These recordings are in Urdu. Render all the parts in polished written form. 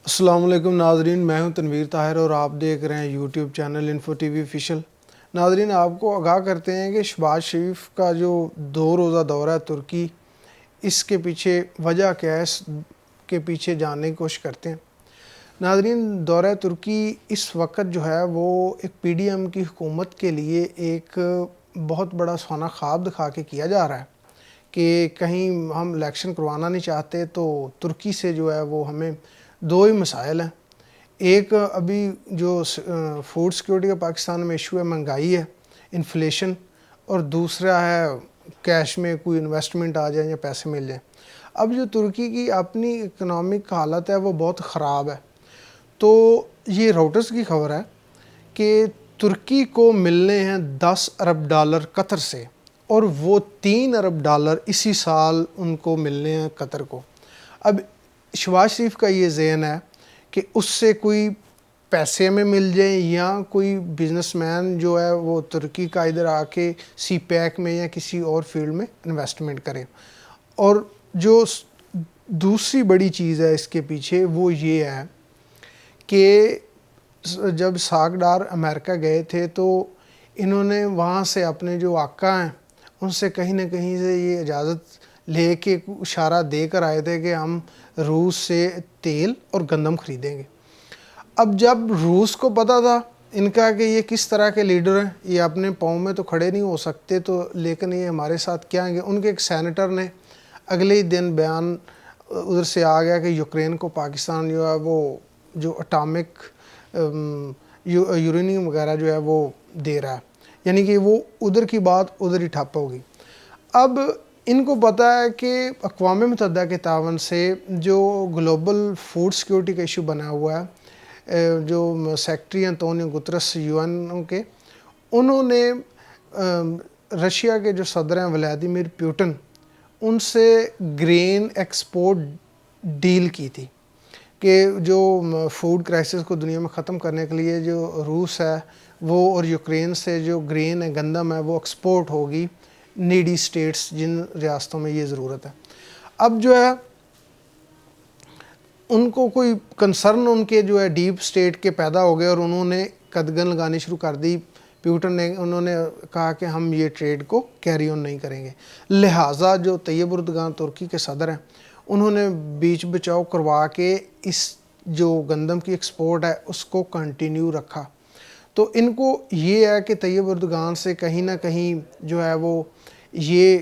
السلام علیکم ناظرین، میں ہوں تنویر طاہر اور آپ دیکھ رہے ہیں YouTube channel info T V official. ناظرین، آپ کو آگاہ کرتے ہیں کہ شہباز شریف کا جو 2 روزہ دورہ ہے ترکی، اس کے پیچھے وجہ کیا ہے، اس کے پیچھے جاننے کی کوشش کرتے ہیں۔ ناظرین، دورہ ترکی اس وقت جو ہے وہ ایک پی ڈی ایم کی حکومت کے لیے ایک بہت بڑا سونا خواب دکھا کے کیا جا رہا ہے کہ کہیں ہم الیکشن کروانا نہیں چاہتے تو ترکی سے جو ہے وہ ہمیں 2 ہی مسائل ہیں۔ ایک ابھی جو فوڈ سیکورٹی کا پاکستان میں ایشو ہے، مہنگائی ہے، انفلیشن، اور دوسرا ہے کیش میں کوئی انویسٹمنٹ آ جائے یا پیسے مل جائیں۔ اب جو ترکی کی اپنی اکنامک حالت ہے وہ بہت خراب ہے، تو یہ روٹرز کی خبر ہے کہ ترکی کو ملنے ہیں $10 ارب قطر سے، اور وہ $3 ارب اسی سال ان کو ملنے ہیں قطر کو۔ اب شہباز شریف کا یہ ذہن ہے کہ اس سے کوئی پیسے میں مل جائیں یا کوئی بزنس مین جو ہے وہ ترکی کا ادھر آ کے سی پیک میں یا کسی اور فیلڈ میں انویسٹمنٹ کرے۔ اور جو دوسری بڑی چیز ہے اس کے پیچھے وہ یہ ہے کہ جب ساکھ ڈار امریکہ گئے تھے تو انہوں نے وہاں سے اپنے جو آقا ہیں ان سے کہیں نہ کہیں سے یہ اجازت لے کے اشارہ دے کر آئے تھے کہ ہم روس سے تیل اور گندم خریدیں گے۔ اب جب روس کو پتہ تھا ان کا کہ یہ کس طرح کے لیڈر ہیں، یہ اپنے پاؤں میں تو کھڑے نہیں ہو سکتے، تو لیکن یہ ہمارے ساتھ کیا ہیں گے، ان کے ایک سینیٹر نے اگلے ہی دن بیان ادھر سے آ گیا کہ یوکرین کو پاکستان جو ہے وہ جو اٹامک یورینیم وغیرہ جو ہے وہ دے رہا ہے، یعنی کہ وہ ادھر کی بات ادھر ہی ٹھپ ہوگی۔ اب ان کو پتہ ہے کہ اقوام متحدہ کے تعاون سے جو گلوبل فوڈ سیکورٹی کا ایشو بنا ہوا ہے، جو سیکریٹری انطونیو گترس یو این کے، انہوں نے رشیا کے جو صدر ہیں ولادیمیر پیوٹن، ان سے گرین ایکسپورٹ ڈیل کی تھی کہ جو فوڈ کرائسس کو دنیا میں ختم کرنے کے لیے جو روس ہے وہ اور یوکرین سے جو گرین ہے، گندم ہے، وہ ایکسپورٹ ہوگی نیڈی سٹیٹس جن ریاستوں میں یہ ضرورت ہے۔ اب جو ہے ان کو کوئی کنسرن ان کے جو ہے ڈیپ سٹیٹ کے پیدا ہو گئے اور انہوں نے قدغن لگانی شروع کر دی۔ پیوٹن نے انہوں نے کہا کہ ہم یہ ٹریڈ کو کیری آن نہیں کریں گے، لہٰذا جو طیب اردگان ترکی کے صدر ہیں انہوں نے بیچ بچاؤ کروا کے اس جو گندم کی ایکسپورٹ ہے اس کو کنٹینیو رکھا۔ تو ان کو یہ ہے کہ طیب اردگان سے کہیں نہ کہیں جو ہے وہ یہ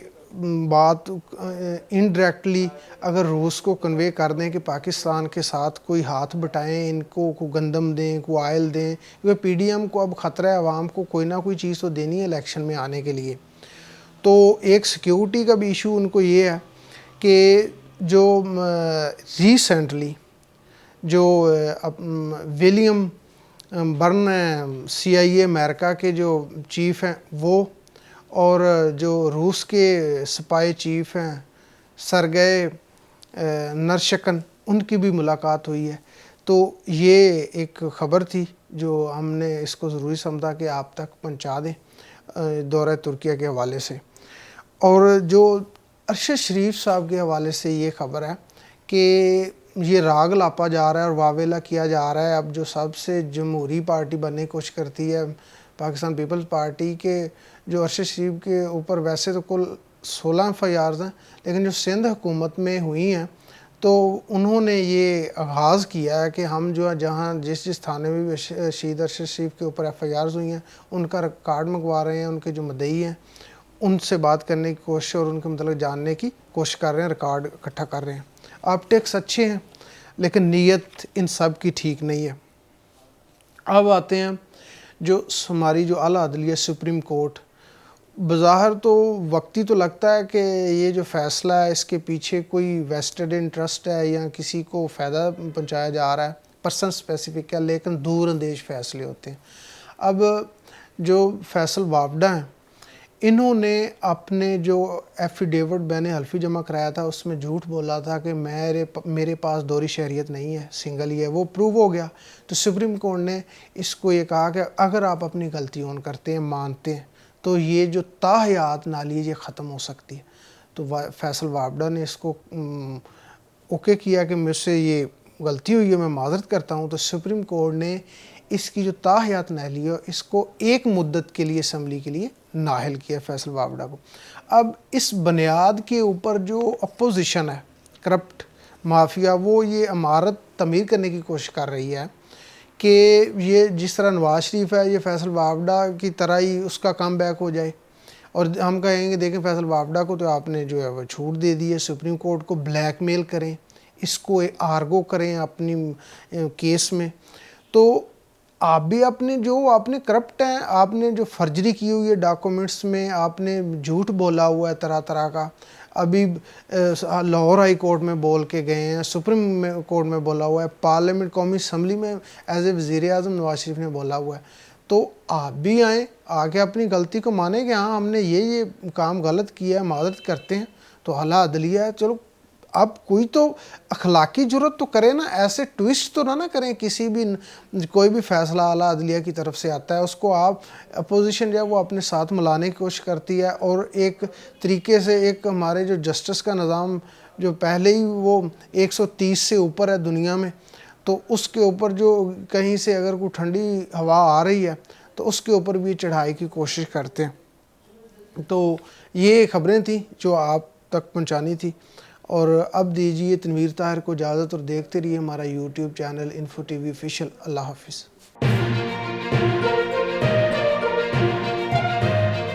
بات انڈائریکٹلی اگر روس کو کنوے کر دیں کہ پاکستان کے ساتھ کوئی ہاتھ بٹائیں، ان کو گندم دیں، کوئی آئل دیں، کیونکہ پی ڈی ایم کو اب خطرہ ہے، عوام کو کوئی نہ کوئی چیز تو دینی ہے الیکشن میں آنے کے لیے۔ تو ایک سیکیورٹی کا بھی ایشو ان کو یہ ہے کہ جو ریسنٹلی جو ولیم برن سی آئی اے امریکہ کے جو چیف ہیں وہ، اور جو روس کے سپاہی چیف ہیں سرگئی نرشکن، ان کی بھی ملاقات ہوئی ہے۔ تو یہ ایک خبر تھی جو ہم نے اس کو ضروری سمجھا کہ آپ تک پہنچا دیں دورہ ترکیہ کے حوالے سے۔ اور جو ارشد شریف صاحب کے حوالے سے یہ خبر ہے کہ یہ راگ لاپا جا رہا ہے اور واویلا کیا جا رہا ہے۔ اب جو سب سے جمہوری پارٹی بننے کی کوشش کرتی ہے پاکستان پیپلز پارٹی کے، جو ارشد شریف کے اوپر ویسے تو کل 16 FIRs ہیں، لیکن جو سندھ حکومت میں ہوئی ہیں تو انہوں نے یہ آغاز کیا ہے کہ ہم جو ہے جہاں جس تھانے میں بھی شہید ارشد شریف کے اوپر FIRs ہوئی ہیں ان کا ریکارڈ منگوا رہے ہیں، ان کے جو مدعی ہیں ان سے بات کرنے کی کوشش اور ان کے متعلق جاننے کی کوشش کر رہے ہیں، ریکارڈ اکٹھا کر رہے ہیں۔ آپٹکس اچھے ہیں لیکن نیت ان سب کی ٹھیک نہیں ہے۔ اب آتے ہیں جو ہماری جو اعلیٰ عدلیہ سپریم کورٹ، بظاہر تو وقتی تو لگتا ہے کہ یہ جو فیصلہ ہے اس کے پیچھے کوئی ویسٹڈ انٹرسٹ ہے یا کسی کو فائدہ پہنچایا جا رہا ہے، پرسن اسپیسیفک ہے، لیکن دور اندیش فیصلے ہوتے ہیں۔ اب جو فیصل وابڈہ ہیں انہوں نے اپنے جو ایفیڈیوٹ بین حلفی جمع کرایا تھا اس میں جھوٹ بولا تھا کہ میرے پاس دوہری شہریت نہیں ہے، سنگل ہی ہے، وہ پروو ہو گیا۔ تو سپریم کورٹ نے اس کو یہ کہا کہ اگر آپ اپنی غلطی اون کرتے ہیں، مانتے ہیں، تو یہ جو تاحیات نالیج یہ ختم ہو سکتی ہے۔ تو فیصل وابڈہ نے اس کو اوکے کیا کہ مجھ سے یہ غلطی ہوئی ہے، میں معذرت کرتا ہوں، تو سپریم کورٹ نے اس کی جو تاحیات نااہلی ہے اس کو ایک مدت کے لیے اسمبلی کے لیے نااہل کیا فیصل وابڈا کو۔ اب اس بنیاد کے اوپر جو اپوزیشن ہے، کرپٹ مافیا، وہ یہ عمارت تعمیر کرنے کی کوشش کر رہی ہے کہ یہ جس طرح نواز شریف ہے یہ فیصل وابڈا کی طرح ہی اس کا کم بیک ہو جائے، اور ہم کہیں گے دیکھیں فیصل وابڈا کو تو آپ نے جو ہے وہ چھوٹ دے دی ہے، سپریم کورٹ کو بلیک میل کریں، اس کو آرگو کریں اپنی کیس میں، تو آپ بھی اپنے جو آپ نے کرپٹ ہیں، آپ نے جو فرجری کی ہوئی ہے ڈاکومنٹس میں، آپ نے جھوٹ بولا ہوا ہے طرح طرح کا، ابھی لاہور ہائی کورٹ میں بول کے گئے ہیں، سپریم کورٹ میں بولا ہوا ہے، پارلیمنٹ قومی اسمبلی میں ایز اے وزیر اعظم نواز شریف نے بولا ہوا ہے، تو آپ بھی آئیں، آگے اپنی غلطی کو مانیں کہ ہاں ہم نے یہ کام غلط کیا ہے، معذرت کرتے ہیں، تو اعلیٰ عدلیہ ہے، چلو اب کوئی تو اخلاقی جرت تو کرے نا، ایسے ٹویسٹ تو نہ کریں، کسی بھی کوئی بھی فیصلہ اعلیٰ عدلیہ کی طرف سے آتا ہے اس کو آپ اپوزیشن جو ہے وہ اپنے ساتھ ملانے کی کوشش کرتی ہے، اور ایک طریقے سے ایک ہمارے جو جسٹس کا نظام جو پہلے ہی وہ 130 سے اوپر ہے دنیا میں، تو اس کے اوپر جو کہیں سے اگر کوئی ٹھنڈی ہوا آ رہی ہے تو اس کے اوپر بھی چڑھائی کی کوشش کرتے ہیں۔ تو یہ خبریں تھیں جو آپ تک پہنچانی تھی، اور اب دیجیے تنویر طاہر کو اجازت، اور دیکھتے رہیے ہمارا YouTube channel info T V official. اللہ حافظ۔